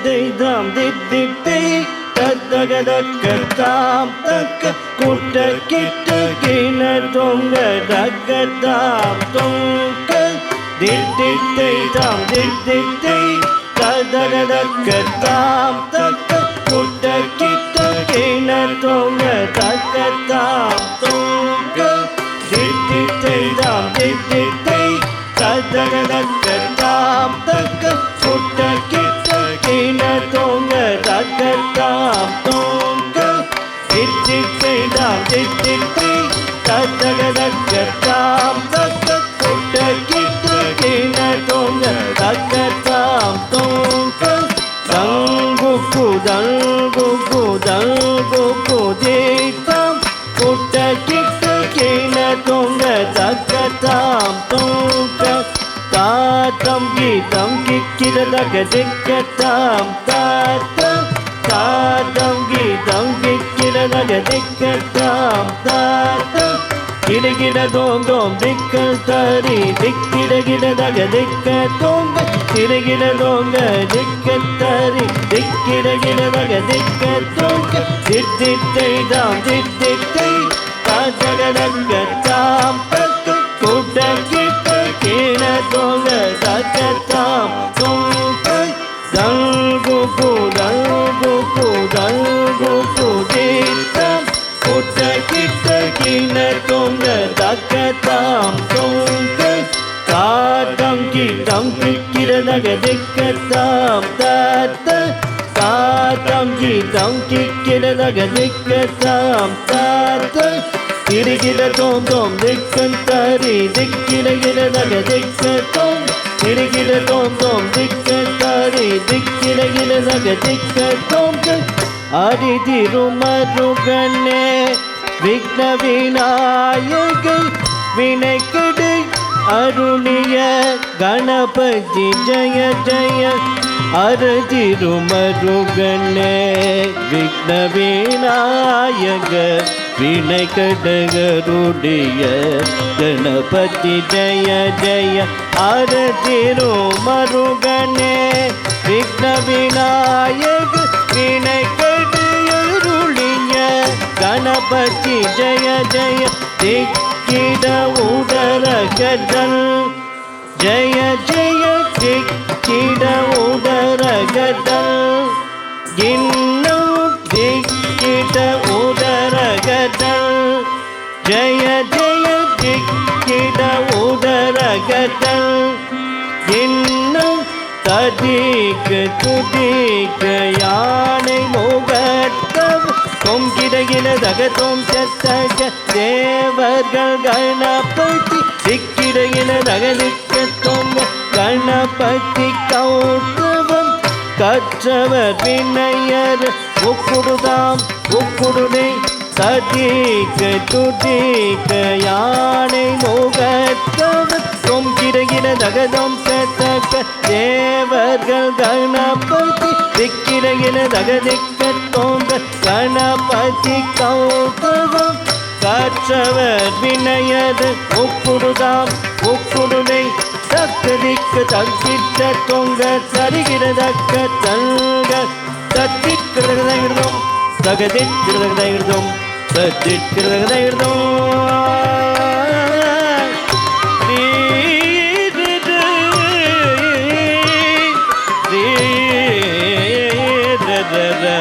தித்தித்தாம் தித்தித்தை தத்தகதக்கத்தாம் தக்க குட்ட கிட்ட கிண தொங்க தக்கத்தாம் தொங்க தித்தித்தை தாம் தித்தித்தை தத்தகதக்கத்தாம் தக்க குட்ட கிட்ட கிண தொங்க தக்கத்தாம் தொங்க தித்தித்தை தாம் தித்தித்தை தத்தகதக்கத்தாம் தக்க குட்ட கிட்ட கிண தொங்க தக்கத்தாம் தொங்க தித்தித்தை தாம் தித்தித்தை தத்தகதக்கத்தாம் தக்க குட்ட கிட்ட கிண தொங்க தக்கத்தாம் தொங்க தங்குக்கு தங்குக்கு தங்குக்கு தீர்த்தம் குட்ட கிட்ட கிண தொங்க தக்கத்தாம் தொங்க தாத்தம் கீதம் கிக்கிரதக திக்கத்தாம் தாத்தம் தாத்தம் கீதம் கிக்கிரதக திக்கத்தாம் தாத்தம் கிடகிட தோங்கும் திக்கல் தரி திக்கிடகிடதக திக்க தோங்க கிடகிட தோங்க திக்கல் தரி திக்கிடகிடதக திக்க தோங்க தித்தித்தை தாம் தித்தித்தை தாத்தகதக்கத்தாம் தக்க குட்ட கிட்ட கிண தொங்க தக்கத்தாம் தொங்க தல்குக்கு தல்குக்கு தல்குக்கு தீர்த்தம் குட்ட கிட்ட கிண தொங்க தக்கத்தாம் தொங்க தாத்தம் கீதம் கிக்கிரதக திக்கத்தாம் தாத்த தாத்தம் கீதம் கிக்கிரதக திக்கத்தாம் தாத்த கிரிகிட தோந்தோம் திக்கன் தரி திக்கிடகிடதக திக்க தோம் கிரிகிட தோந்தோம் திக்கன் தரி திக்கிடகிடதக திக்க தோங்க அடி திருமருகனே விக்ன விநாயகன் வினைக்கெடு அருளிய கணபதி ஜய ஜய அரு திருமருகனே விக்ன விநாயக வினைக்கெடுகருளிய கணபதி ஜய ஜய அரு திருமருகனே விக்ன விநாயக வினைக்கெடுகருளிய கணபதி ஜய ஜய திக்கிட உடர கதல் ஜய ஜய திக்கிட உடர கதல் இன்னும் திக்கிட உடர கதல் ஜய ஜய திக்கிட உடர கதல் இன்னும் ததிக்க துதிக்க யானை முகத்தம் தொங்கிடகிடதக தோம் சத்தக தேவர்கள் கணபதி திக்கிடகிடதக திக்க தொங்க கணபதி கௌதவம் கற்றவர் வினையர் உக்குடுதாம் உக்குடுனை ததிக்க துதிக்க யானை முகத்தவம் தொங்கிடகிடதக தோம் சத்தக தேவர்கள் கணபதி திக்கிடகிடதக திக்க தோங்க கணபதி கௌதவம் காற்றவர் வினையது உக்குடுதாம் உக்குடுனை தக்கதிக்கு தக்கிட்ட தொங்க தருகிறதக்க தல்க தத்திக்கிறதும் தகதிக்கிறதும் தத்திக்கிறதும் da da da